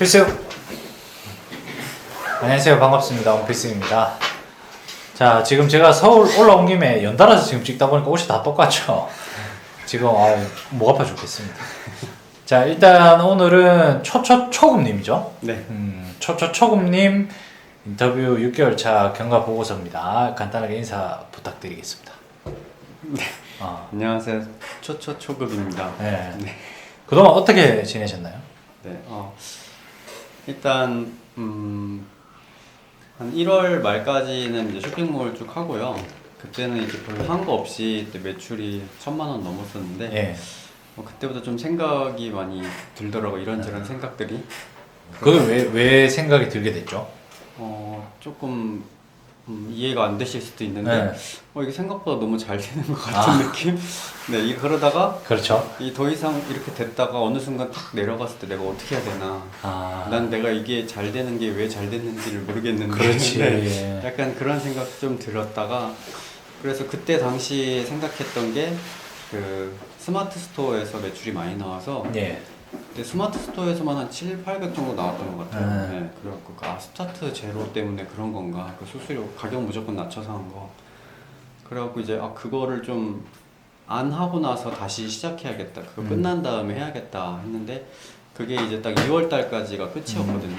필수! 안녕하세요. 반갑습니다. 원필수입니다. 자, 지금 제가 서울 올라온 김에 연달아서 지금 찍다 보니까 옷이 다 똑같죠? 지금, 목 아파 죽겠습니다. 자, 일단 오늘은 초초초금님이죠? 네. 초초초금님 인터뷰 6개월 차 경과 보고서입니다. 간단하게 인사 부탁드리겠습니다. 네. 안녕하세요. 초초초급입니다. 네. 네. 그동안 어떻게 지내셨나요? 네. 일단 한 1월 말까지는 이제 쇼핑몰 쭉 하고요. 그때는 이제 별로 한 거 없이 그때 매출이 1,000만 원 넘었었는데 예. 그때부터 좀 생각이 많이 들더라고. 이런저런 생각들이. 그게 왜 생각이 들게 됐죠? 조금 이해가 안 되실 수도 있는데 네. 이게 생각보다 너무 잘 되는 것 같은 느낌? 네, 이 그러다가 그렇죠. 이 더 이상 이렇게 됐다가 어느 순간 탁 내려갔을 때 내가 어떻게 해야 되나? 난 내가 이게 잘 되는 게 왜 잘 됐는지를 모르겠는데. 그렇지. 네, 약간 그런 생각 좀 들었다가 그래서 그때 당시 생각했던 게 그 스마트 스토어에서 매출이 많이 나와서 예. 근데 스마트 스토어에서만 한 7, 800 정도 나왔던 것 같아요. 네. 네, 그래갖고 스타트 제로 때문에 그런 건가? 그 수수료 가격 무조건 낮춰서 한 거. 그래갖고 이제 그거를 좀 안 하고 나서 다시 시작해야겠다. 그거 끝난 다음에 해야겠다 했는데 그게 이제 딱 2월 달까지가 끝이었거든요.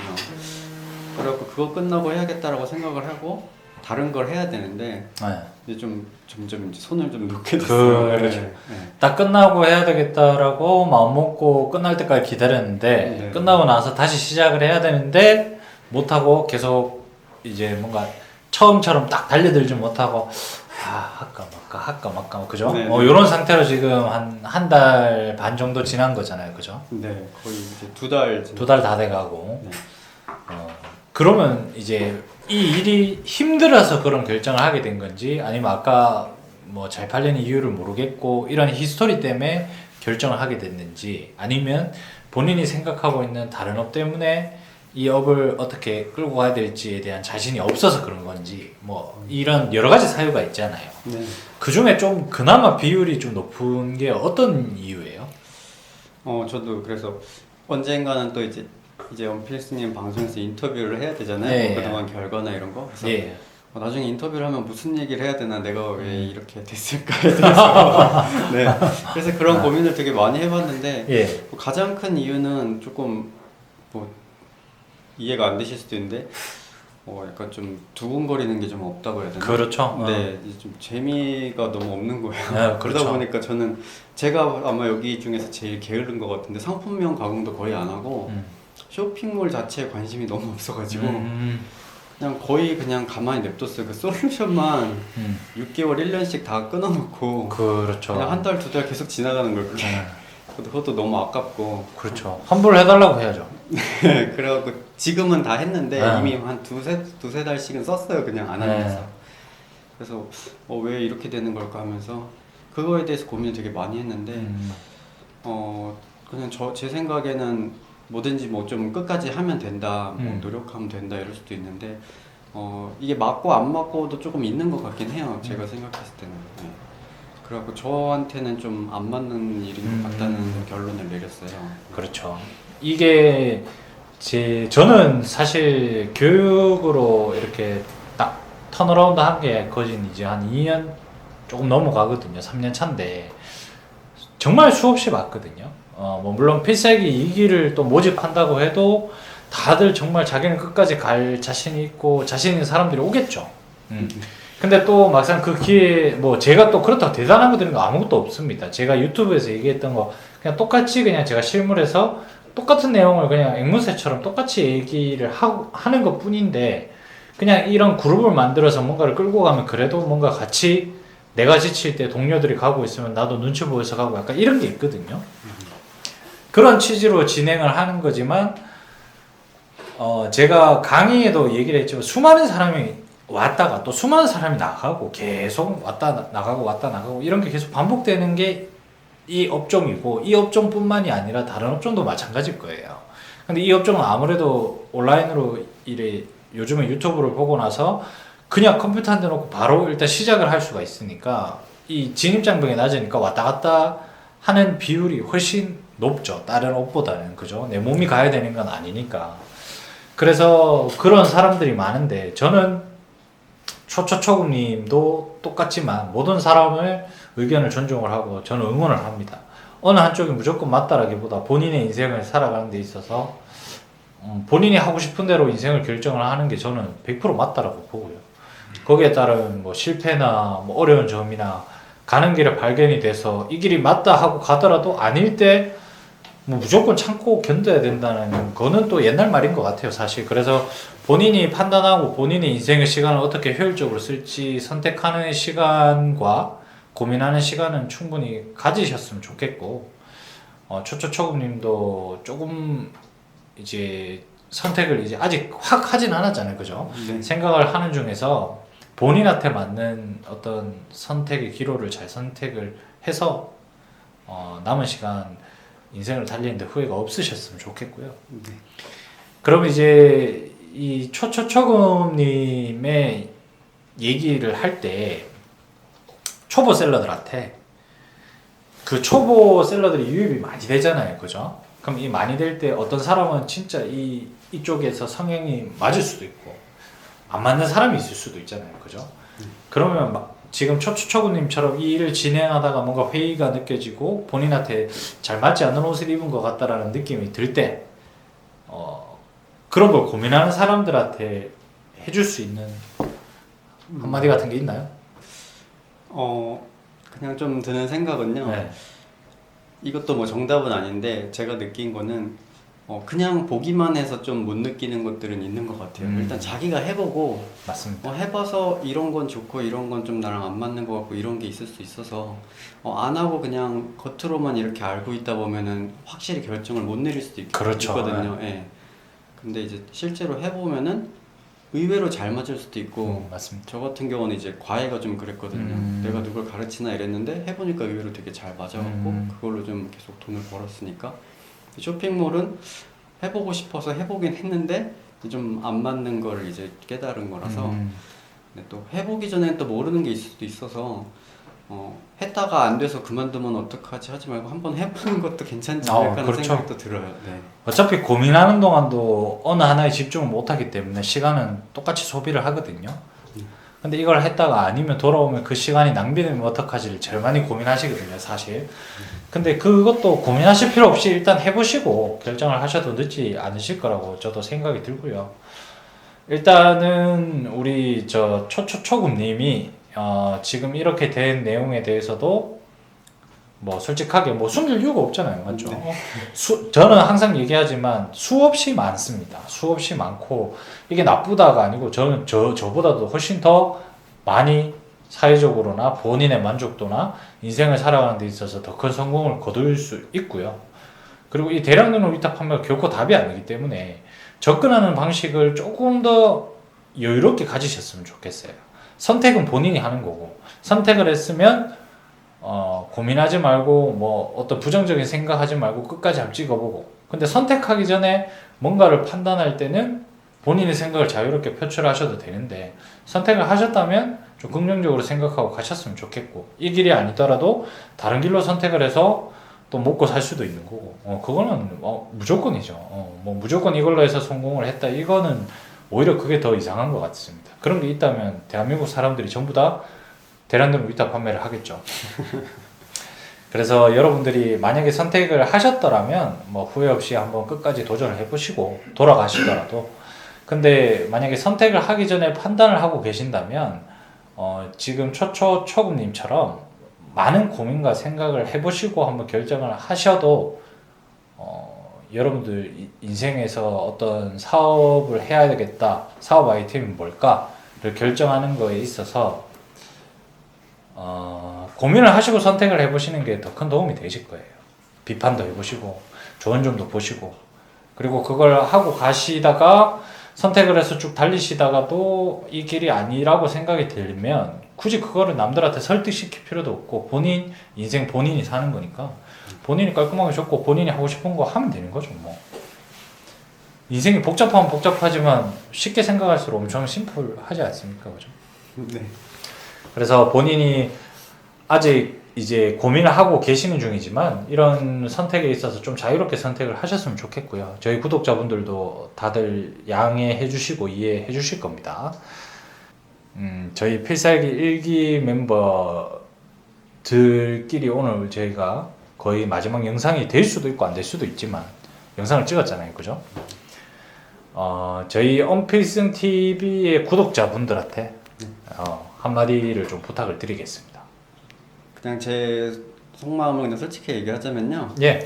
그래갖고 그거 끝나고 해야겠다라고 생각을 하고 다른 걸 해야 되는데 네. 이제 좀 점점 이제 손을 좀 놓게 됐어요. 그렇죠. 네. 딱 끝나고 해야 되겠다라고 마음먹고 끝날 때까지 기다렸는데 네. 끝나고 나서 다시 시작을 해야 되는데 못하고 계속 이제 뭔가 처음처럼 딱 달려들지 못하고 할까 말까 그죠? 네. 이런 상태로 지금 한 달 반 정도 지난 거잖아요, 그죠? 네, 거의 이제 2달. 2달 다 돼가고. 네. 그러면 이제 이 일이 힘들어서 그런 결정을 하게 된 건지 아니면 아까 뭐 잘 팔리는 이유를 모르겠고 이런 히스토리 때문에 결정을 하게 됐는지 아니면 본인이 생각하고 있는 다른 업 때문에 이 업을 어떻게 끌고 가야 될지에 대한 자신이 없어서 그런 건지 뭐 이런 여러 가지 사유가 있잖아요. 네. 그 중에 좀 그나마 비율이 좀 높은 게 어떤 이유예요? 저도 그래서 언젠가는 또 이제 원필스님 방송에서 인터뷰를 해야 되잖아요. 네. 그동안 결과나 이런 거. 그래서 예. 나중에 인터뷰를 하면 무슨 얘기를 해야 되나, 내가 왜 이렇게 됐을까에 대해서 네. 그래서 그런 고민을 되게 많이 해봤는데 예. 가장 큰 이유는 조금 뭐 이해가 안 되실 수도 있는데 약간 좀 두근거리는 게 좀 없다고 해야 되나? 그렇죠. 네, 이제 좀 재미가 너무 없는 거예요. 네, 그렇죠. 그러다 보니까 저는 제가 아마 여기 중에서 제일 게으른 것 같은데 상품명 가공도 거의 안 하고 쇼핑몰 자체에 관심이 너무 없어가지고 그냥 거의 그냥 가만히 냅뒀어요. 그 솔루션만 6개월, 1년씩 다 끊어놓고 그렇죠. 그냥 한 달, 2달 계속 지나가는 걸 그게. 그것도 너무 아깝고. 그렇죠. 환불 해달라고 해야죠. 그래갖고 지금은 다 했는데 네. 이미 한 두세 달씩은 썼어요. 그냥 안 하면서. 그래서 왜 이렇게 되는 걸까 하면서 그거에 대해서 고민을 되게 많이 했는데 그냥 제 생각에는 뭐든지 뭐 좀 끝까지 하면 된다, 뭐 노력하면 된다 이럴 수도 있는데 이게 맞고 안 맞고도 조금 있는 것 같긴 해요. 제가 생각했을 때는. 네. 그래갖고 저한테는 좀 안 맞는 일인 것 같다는 결론을 내렸어요. 그렇죠. 이게 저는 사실 교육으로 이렇게 딱 턴어라운드 한 게 거진 이제 한 2년 조금 넘어가거든요. 3년 차인데 정말 수없이 봤거든요. 뭐 물론 필살기 2기를 또 모집한다고 해도 다들 정말 자기는 끝까지 갈 자신이 있고 자신 있는 사람들이 오겠죠. 근데 또 막상 그 기회에 뭐 제가 또 그렇다고 대단한 거 드린 거 아무것도 없습니다. 제가 유튜브에서 얘기했던 거 그냥 똑같이 그냥 제가 실물에서 똑같은 내용을 그냥 앵무새처럼 똑같이 얘기를 하는 것 뿐인데 그냥 이런 그룹을 만들어서 뭔가를 끌고 가면 그래도 뭔가 같이 내가 지칠 때 동료들이 가고 있으면 나도 눈치 보여서 가고 약간 이런 게 있거든요. 그런 취지로 진행을 하는 거지만 제가 강의에도 얘기를 했지만 수많은 사람이 왔다가 또 수많은 사람이 나가고 계속 왔다 나가고 이런 게 계속 반복되는 게 이 업종이고 이 업종뿐만이 아니라 다른 업종도 마찬가지일 거예요. 근데 이 업종은 아무래도 온라인으로 요즘에 유튜브를 보고 나서 그냥 컴퓨터 한 대 놓고 바로 일단 시작을 할 수가 있으니까 이 진입장벽이 낮으니까 왔다 갔다 하는 비율이 훨씬 높죠. 다른 옷보다는. 그죠? 내 몸이 가야 되는 건 아니니까. 그래서 그런 사람들이 많은데 저는 초초초금님도 똑같지만 모든 사람을 의견을 존중을 하고 저는 응원을 합니다. 어느 한쪽이 무조건 맞다라기보다 본인의 인생을 살아가는 데 있어서 본인이 하고 싶은 대로 인생을 결정을 하는 게 저는 100% 맞다라고 보고요. 거기에 따른 뭐 실패나 뭐 어려운 점이나 가는 길에 발견이 돼서 이 길이 맞다 하고 가더라도 아닐 때 뭐 무조건 참고 견뎌야 된다는 거는 또 옛날 말인 것 같아요, 사실. 그래서 본인이 판단하고 본인의 인생의 시간을 어떻게 효율적으로 쓸지 선택하는 시간과 고민하는 시간은 충분히 가지셨으면 좋겠고, 초초초금님도 조금 이제 선택을 이제 아직 확 하진 않았잖아요, 그죠? 네. 생각을 하는 중에서 본인한테 맞는 어떤 선택의 기로를 잘 선택을 해서 남은 시간 인생을 달리는데 후회가 없으셨으면 좋겠고요. 네. 그럼 이제 이 초초초금님의 얘기를 할 때 초보 셀러들한테 그 초보 셀러들이 유입이 많이 되잖아요, 그죠? 그럼 이 많이 될 때 어떤 사람은 진짜 이쪽에서 성향이 맞을 수도 있고 안 맞는 사람이 있을 수도 있잖아요, 그죠? 그러면 막 지금 초초초구님처럼 이 일을 진행하다가 뭔가 회의가 느껴지고 본인한테 잘 맞지 않는 옷을 입은 것 같다라는 느낌이 들 때 그런 걸 고민하는 사람들한테 해줄 수 있는 한마디 같은 게 있나요? 그냥 좀 드는 생각은요. 네. 이것도 뭐 정답은 아닌데 제가 느낀 거는 그냥 보기만 해서 좀 못 느끼는 것들은 있는 것 같아요. 일단 자기가 해보고 맞습니다. 해봐서 이런 건 좋고 이런 건 좀 나랑 안 맞는 것 같고 이런 게 있을 수 있어서 안 하고 그냥 겉으로만 이렇게 알고 있다 보면은 확실히 결정을 못 내릴 수도 그렇죠. 있거든요. 예. 근데 이제 실제로 해보면은 의외로 잘 맞을 수도 있고 맞습니다. 저 같은 경우는 이제 과외가 좀 그랬거든요. 내가 누굴 가르치나 이랬는데 해보니까 의외로 되게 잘 맞아갖고 그걸로 좀 계속 돈을 벌었으니까 쇼핑몰은 해보고 싶어서 해보긴 했는데 좀 안 맞는 걸 이제 깨달은 거라서 근데 또 해보기 전에는 또 모르는 게 있을 수도 있어서 했다가 안 돼서 그만두면 어떡하지 하지 말고 한번 해보는 것도 괜찮지 않을까 하는 그렇죠. 생각도 들어요. 네. 어차피 고민하는 동안도 어느 하나에 집중을 못하기 때문에 시간은 똑같이 소비를 하거든요. 근데 이걸 했다가 아니면 돌아오면 그 시간이 낭비되면 어떡하지를 제일 많이 고민하시거든요, 사실. 근데 그것도 고민하실 필요 없이 일단 해보시고 결정을 하셔도 늦지 않으실 거라고 저도 생각이 들고요. 일단은 우리 저 초초초금님이 지금 이렇게 된 내용에 대해서도 뭐 솔직하게 뭐 숨길 이유가 없잖아요, 맞죠? 네. 저는 항상 얘기하지만 수없이 많습니다. 수없이 많고 이게 나쁘다가 아니고 저는 저보다도 훨씬 더 많이 사회적으로나 본인의 만족도나 인생을 살아가는 데 있어서 더 큰 성공을 거둘 수 있고요. 그리고 이 대량 등록 위탁 판매가 결코 답이 아니기 때문에 접근하는 방식을 조금 더 여유롭게 가지셨으면 좋겠어요. 선택은 본인이 하는 거고 선택을 했으면 고민하지 말고 뭐 어떤 부정적인 생각하지 말고 끝까지 한번 찍어보고 근데 선택하기 전에 뭔가를 판단할 때는 본인의 생각을 자유롭게 표출하셔도 되는데 선택을 하셨다면 좀 긍정적으로 생각하고 가셨으면 좋겠고 이 길이 아니더라도 다른 길로 선택을 해서 또 먹고 살 수도 있는 거고 그거는 무조건이죠. 뭐 무조건 이걸로 해서 성공을 했다 이거는 오히려 그게 더 이상한 것 같습니다. 그런 게 있다면 대한민국 사람들이 전부 다 대량등 위탁 판매를 하겠죠. 그래서 여러분들이 만약에 선택을 하셨더라면 뭐 후회 없이 한번 끝까지 도전을 해보시고 돌아가시더라도 근데 만약에 선택을 하기 전에 판단을 하고 계신다면 지금 초초초금님처럼 많은 고민과 생각을 해보시고 한번 결정을 하셔도 여러분들 인생에서 어떤 사업을 해야 되겠다 사업 아이템이 뭘까를 결정하는 거에 있어서 고민을 하시고 선택을 해보시는 게 더 큰 도움이 되실 거예요. 비판도 해보시고 좋은 점도 보시고 그리고 그걸 하고 가시다가 선택을 해서 쭉 달리시다가도 이 길이 아니라고 생각이 들면 굳이 그거를 남들한테 설득시킬 필요도 없고 본인 인생 본인이 사는 거니까 본인이 깔끔하게 적고 본인이 하고 싶은 거 하면 되는 거죠. 뭐 인생이 복잡하면 복잡하지만 쉽게 생각할수록 엄청 심플하지 않습니까, 그죠? 네. 그래서 본인이 아직 이제 고민을 하고 계시는 중이지만 이런 선택에 있어서 좀 자유롭게 선택을 하셨으면 좋겠고요. 저희 구독자분들도 다들 양해해 주시고 이해해 주실 겁니다. 저희 필살기 1기 멤버들끼리 오늘 저희가 거의 마지막 영상이 될 수도 있고 안 될 수도 있지만 영상을 찍었잖아요. 그죠? 저희 언필승 TV의 구독자분들한테 한마디를 좀 부탁을 드리겠습니다. 그냥 제 속마음을 그냥 솔직히 얘기하자면요. 예.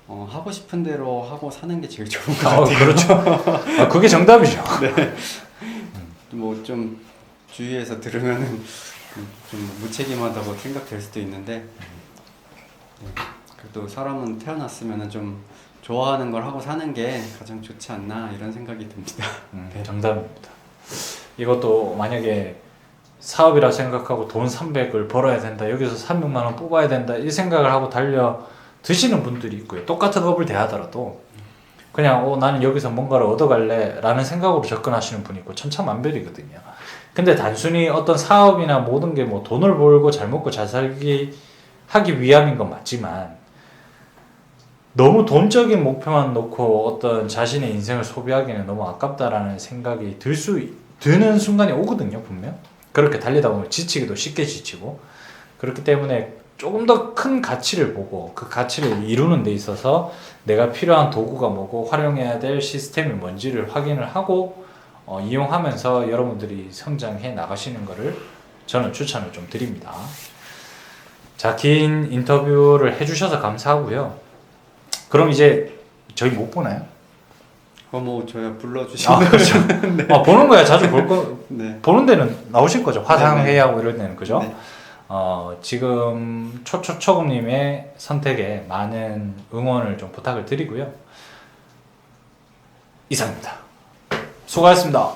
하고 싶은 대로 하고 사는 게 제일 좋은 것 같아요. 그렇죠. 그게 정답이죠. 뭐 좀 주위에서 들으면은 좀 무책임하다고 생각될 수도 있는데 그래도 사람은 태어났으면은 좀 좋아하는 걸 하고 사는 게 가장 좋지 않나 이런 생각이 듭니다. 네. 정답입니다. 이것도 만약에 사업이라 생각하고 돈 300을 벌어야 된다, 여기서 300만 원 뽑아야 된다 이 생각을 하고 달려 드시는 분들이 있고요. 똑같은 업을 대하더라도 그냥 나는 여기서 뭔가를 얻어갈래 라는 생각으로 접근하시는 분이 있고 천차만별이거든요. 근데 단순히 어떤 사업이나 모든 게 뭐 돈을 벌고 잘 먹고 잘 살기 하기 위함인 건 맞지만 너무 돈적인 목표만 놓고 어떤 자신의 인생을 소비하기는 너무 아깝다라는 생각이 드는 순간이 오거든요. 분명 그렇게 달리다 보면 지치기도 쉽게 지치고, 그렇기 때문에 조금 더 큰 가치를 보고 그 가치를 이루는 데 있어서 내가 필요한 도구가 뭐고 활용해야 될 시스템이 뭔지를 확인을 하고 이용하면서 여러분들이 성장해 나가시는 것을 저는 추천을 좀 드립니다. 자, 긴 인터뷰를 해주셔서 감사하고요. 그럼 이제 저희 못 보나요? 뭐 저야 불러주시면 그렇죠. 네. 보는 거야 자주 볼 거. 네. 보는 데는 나오실 거죠. 화상회의하고 이런 데는 그죠? 네. 지금 초초초금님의 선택에 많은 응원을 좀 부탁을 드리고요. 이상입니다. 수고하셨습니다.